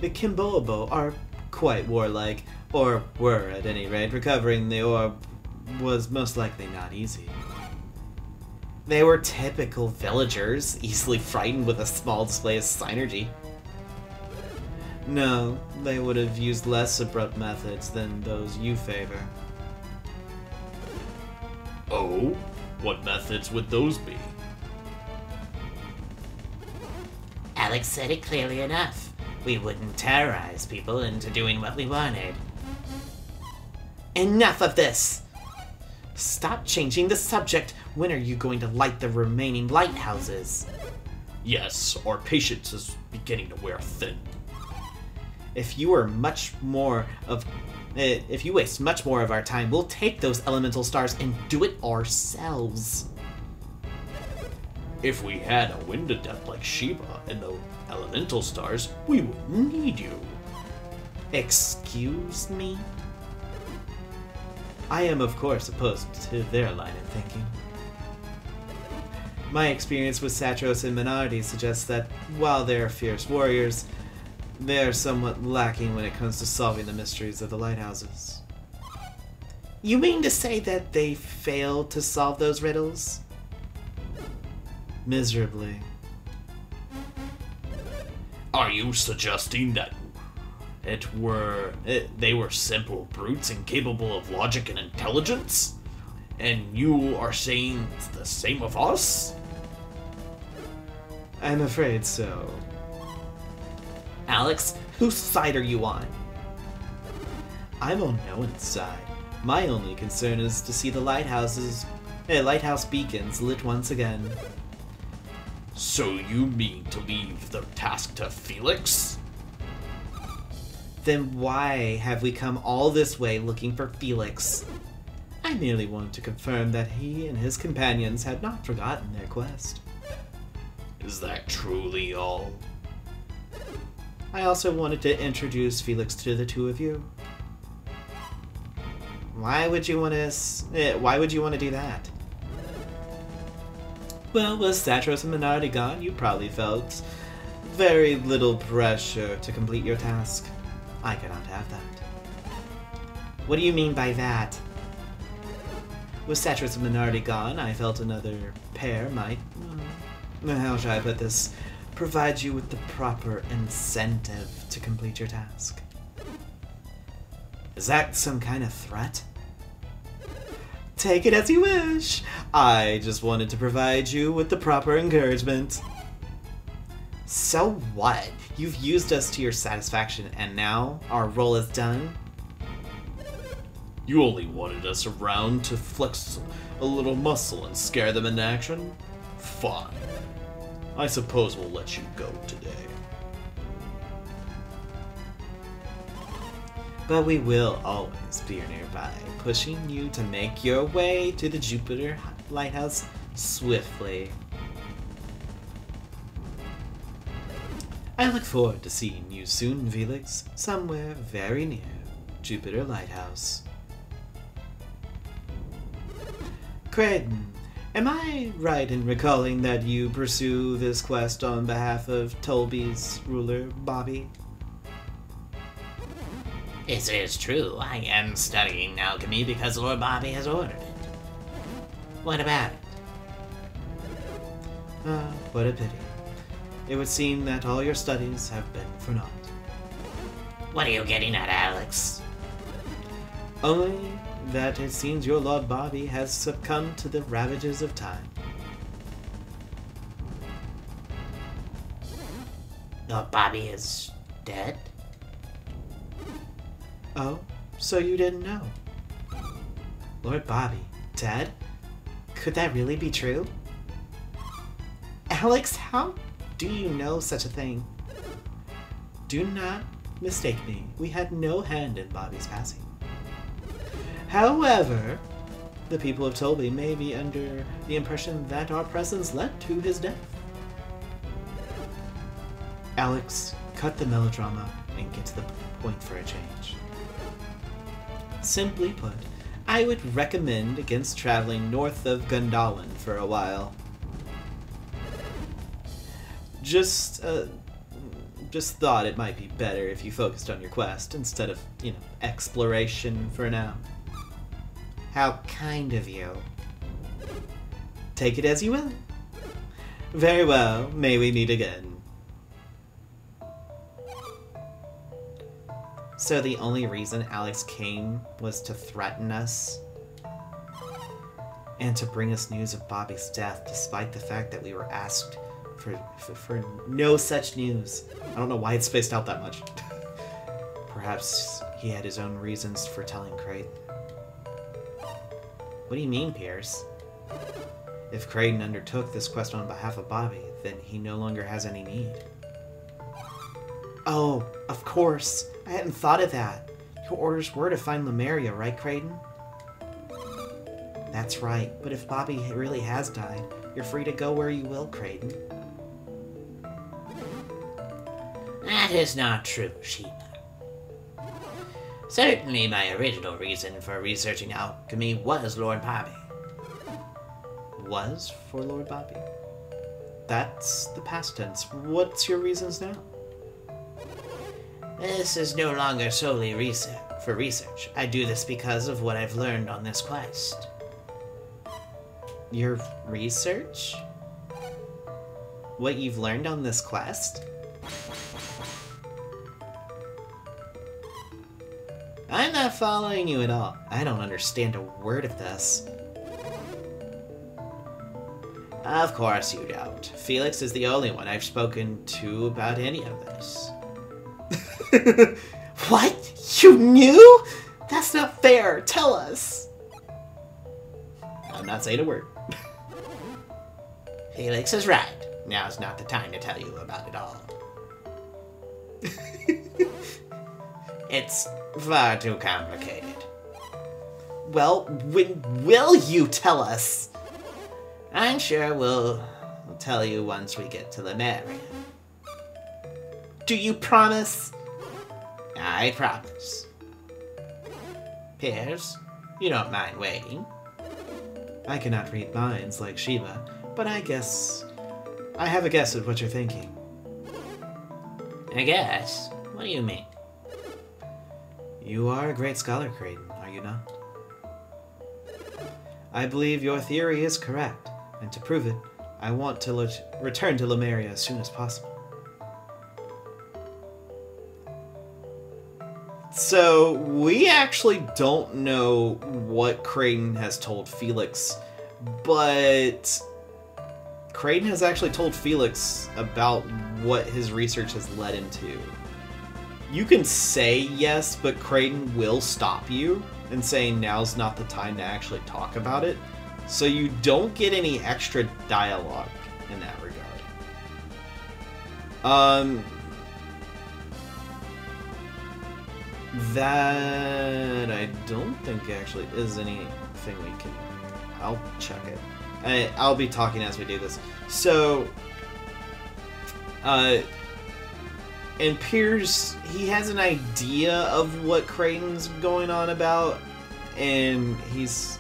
The Kimbobo are quite warlike, or were at any rate. Recovering the orb was most likely not easy. They were typical villagers, easily frightened with a small display of synergy. No, they would have used less abrupt methods than those you favor. Oh? What methods would those be? Alex said it clearly enough. We wouldn't terrorize people into doing what we wanted. Enough of this! Stop changing the subject. When are you going to light the remaining lighthouses? Yes, our patience is beginning to wear thin. If you waste much more of our time, we'll take those elemental stars and do it ourselves. If we had a wind adept like Shiva and the elemental stars, we wouldn't need you. Excuse me? I am, of course, opposed to their line of thinking. My experience with Satros and Minardi suggests that, while they are fierce warriors, they are somewhat lacking when it comes to solving the mysteries of the lighthouses. You mean to say that they failed to solve those riddles? Miserably. Are you suggesting that they were simple brutes incapable of logic and intelligence? And you are saying the same of us? I'm afraid so. Alex, whose side are you on? I'm on no one's side. My only concern is to see the lighthouse beacons lit once again. So you mean to leave the task to Felix? Then why have we come all this way looking for Felix? I merely wanted to confirm that he and his companions had not forgotten their quest. Is that truly all? I also wanted to introduce Felix to the two of you. Why would you want to do that? Well, with Satros and Minardi gone, you probably felt very little pressure to complete your task. I cannot have that. What do you mean by that? With Satros and Minardi gone, I felt another pair might, how shall I put this, provide you with the proper incentive to complete your task. Is that some kind of threat? Take it as you wish. I just wanted to provide you with the proper encouragement. So what? You've used us to your satisfaction, and now our role is done? You only wanted us around to flex a little muscle and scare them into action? Fine. I suppose we'll let you go today. But we will always be nearby, pushing you to make your way to the Jupiter Lighthouse swiftly. I look forward to seeing you soon, Felix, somewhere very near Jupiter Lighthouse. Kraden, am I right in recalling that you pursue this quest on behalf of Tolby's ruler, Bobby? It is true, I am studying alchemy because Lord Bobby has ordered it. What about it? Ah, what a pity. It would seem that all your studies have been for naught. What are you getting at, Alex? Only that it seems your Lord Bobby has succumbed to the ravages of time. Lord Bobby is dead? Oh, so you didn't know? Lord Bobby, dead? Could that really be true? Alex, how do you know such a thing? Do not mistake me. We had no hand in Bobby's passing. However, the people of Tolby may be under the impression that our presence led to his death. Alex, cut the melodrama and get to the point for a change. Simply put, I would recommend against traveling north of Gundalin for a while. Just just thought it might be better if you focused on your quest instead of, exploration for now. How kind of you. Take it as you will. Very well, may we meet again. So the only reason Alex came was to threaten us? And to bring us news of Bobby's death, despite the fact that we were asked for no such news. I don't know why it's spaced out that much. Perhaps he had his own reasons for telling Kraden. What do you mean, Pierce? If Kraden undertook this quest on behalf of Bobby, then he no longer has any need. Oh, of course. I hadn't thought of that. Your orders were to find Lemuria, right, Kraden? That's right, but if Bobby really has died, you're free to go where you will, Kraden. That is not true, Sheba. Certainly my original reason for researching alchemy was Lord Bobby. Was for Lord Bobby? That's the past tense. What's your reasons now? This is no longer solely for research. I do this because of what I've learned on this quest. Your research? What you've learned on this quest? I'm not following you at all. I don't understand a word of this. Of course you don't. Felix is the only one I've spoken to about any of this. What? You knew? That's not fair. Tell us. I'm not saying a word. Felix is right. Now's not the time to tell you about it all. It's far too complicated. Well, when will you tell us? I'm sure we'll tell you once we get to Lemuria. Do you promise? I promise. Piers, you don't mind waiting? I cannot read minds like Sheba, but I have a guess at what you're thinking. A guess? What do you mean? You are a great scholar, Kraden, are you not? I believe your theory is correct, and to prove it, I want to return to Lemuria as soon as possible. So, we actually don't know what Kraden has told Felix, but Kraden has actually told Felix about what his research has led him to. You can say yes, but Kraden will stop you and say now's not the time to actually talk about it. So you don't get any extra dialogue in that regard. That I don't think actually is anything we can... I'll check it. I'll be talking as we do this. So, and Piers, he has an idea of what Kraden's going on about, and he's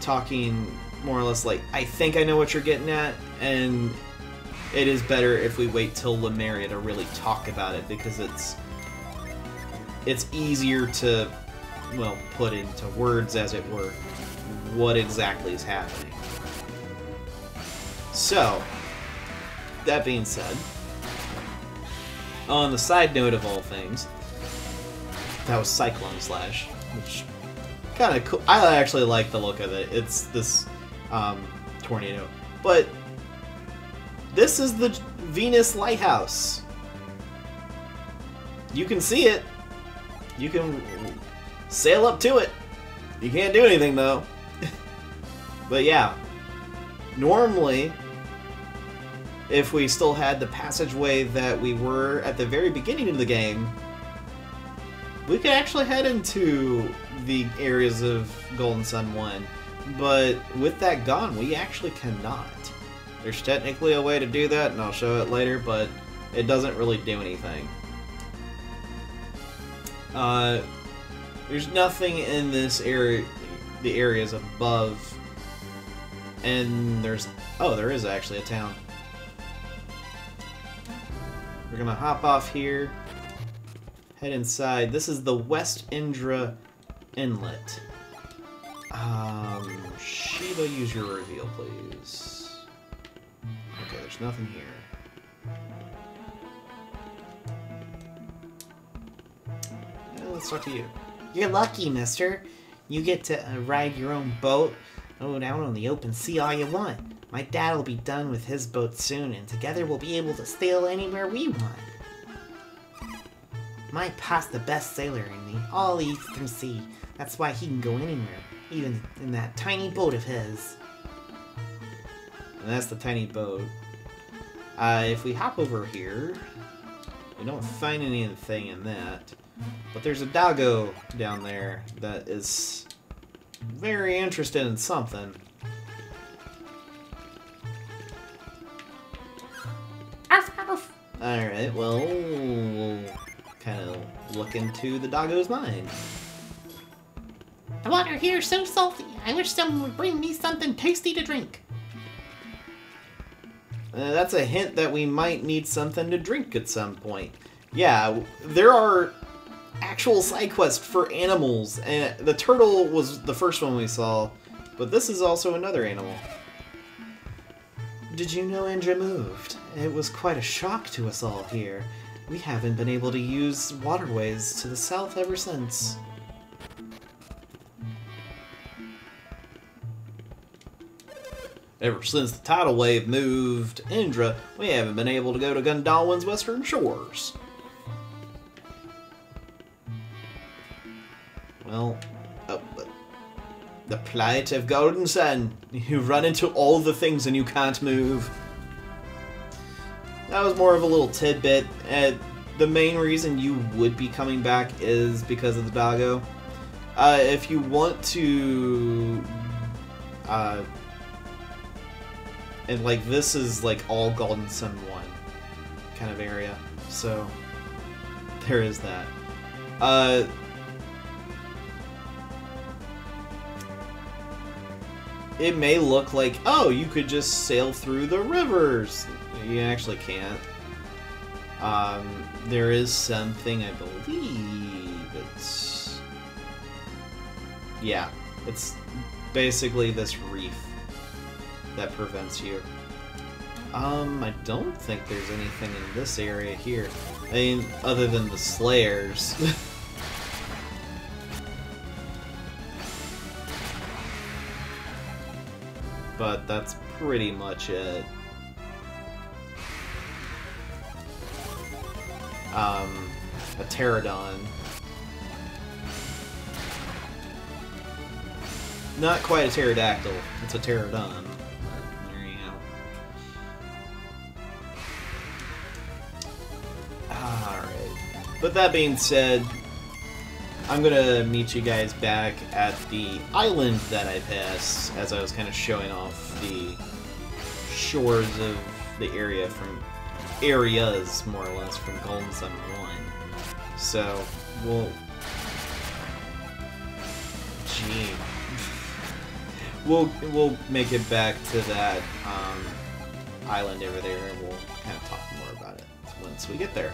talking more or less like, I think I know what you're getting at, and it is better if we wait till Lemuria to really talk about it, because it's easier to, well, put into words, as it were, what exactly is happening. So, that being said, on the side note of all things, that was Cyclone Slash, which kind of cool. I actually like the look of it. It's this tornado. But this is the Venus Lighthouse. You can see it. You can sail up to it. You can't do anything, though. But yeah, normally, if we still had the passageway that we were at the very beginning of the game, we could actually head into the areas of Golden Sun 1. But with that gone, we actually cannot. There's technically a way to do that, and I'll show it later, but it doesn't really do anything. There's nothing in this area, the areas above, and there's, oh, there is actually a town. We're gonna hop off here, head inside. This is the West Indra Inlet. Shiva, use your reveal, please. Okay, there's nothing here. Yeah, let's talk to you. You're lucky, mister. You get to ride your own boat out on the open sea all you want. My dad will be done with his boat soon, and together we'll be able to sail anywhere we want. My pa's the best sailor in the all Eastern Sea. That's why he can go anywhere, even in that tiny boat of his. And that's the tiny boat. If we hop over here, we don't find anything in that. But there's a doggo down there that is very interested in something. Alright, well, we'll kind of look into the doggo's mind. The water here is so salty. I wish someone would bring me something tasty to drink. That's a hint that we might need something to drink at some point. Yeah, there are actual side quests for animals, and the turtle was the first one we saw, but this is also another animal. Did you know Indra moved? It was quite a shock to us all here. We haven't been able to use waterways to the south ever since. Ever since the tidal wave moved Indra, we haven't been able to go to Gundalwin's western shores. Well, the plight of Golden Sun. You run into all the things and you can't move. That was more of a little tidbit. The main reason you would be coming back is because of the doggo. If you want to... and like this is like all Golden Sun 1 kind of area. So, there is that. It may look like, oh, you could just sail through the rivers. You actually can't. There is something, I believe, it's... Yeah, it's basically this reef that prevents you. I don't think there's anything in this area here. I mean, other than the Slayers. But that's pretty much it. A pterodon. Not quite a pterodactyl, it's a pterodon. There you go. Alright. But that being said, I'm gonna meet you guys back at the island that I passed as I was kind of showing off the shores of the area areas, more or less, from Golden Sun 1. So, we'll make it back to that island over there, and we'll kind of talk more about it once we get there.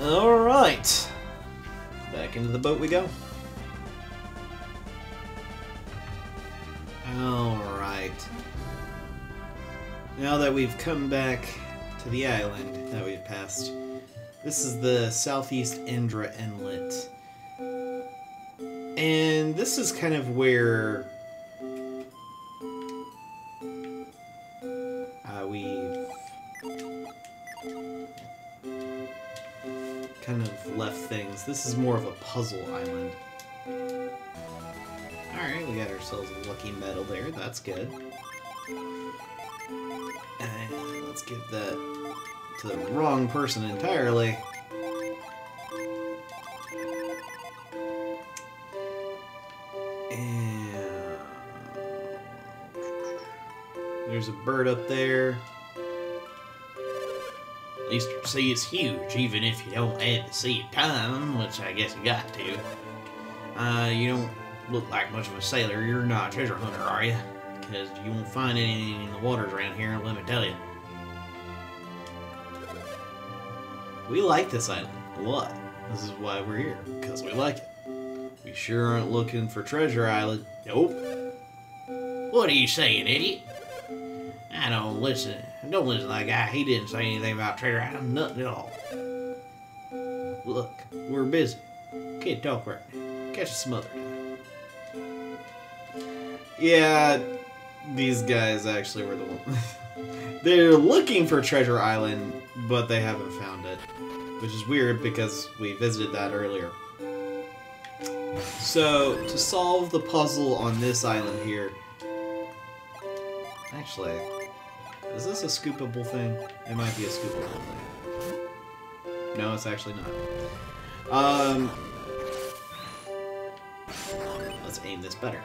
Alright! Back into the boat we go. Alright. Now that we've come back to the island that we've passed, this is the Southeast Indra Inlet. And this is kind of where we've kind of left things. This is more of a puzzle island. Alright, we got ourselves a lucky medal there. That's good. And let's give that to the wrong person entirely. And there's a bird up there. At least your sea is huge, even if you don't add the sea time, which I guess you got to. You don't look like much of a sailor. You're not a treasure hunter, are you? Because you won't find anything in the waters around here, let me tell you. We like this island a lot. This is why we're here, because we like it. We sure aren't looking for Treasure Island. Nope. What are you saying, idiot? I don't listen. Don't listen to that guy. He didn't say anything about Treasure Island. Nothing at all. Look, we're busy. Can't talk right now. Catch us some other time. Yeah, these guys actually were the ones. They're looking for Treasure Island, but they haven't found it. Which is weird because we visited that earlier. So, to solve the puzzle on this island here... Actually, is this a scoopable thing? It might be a scoopable thing. No, it's actually not. Let's aim this better.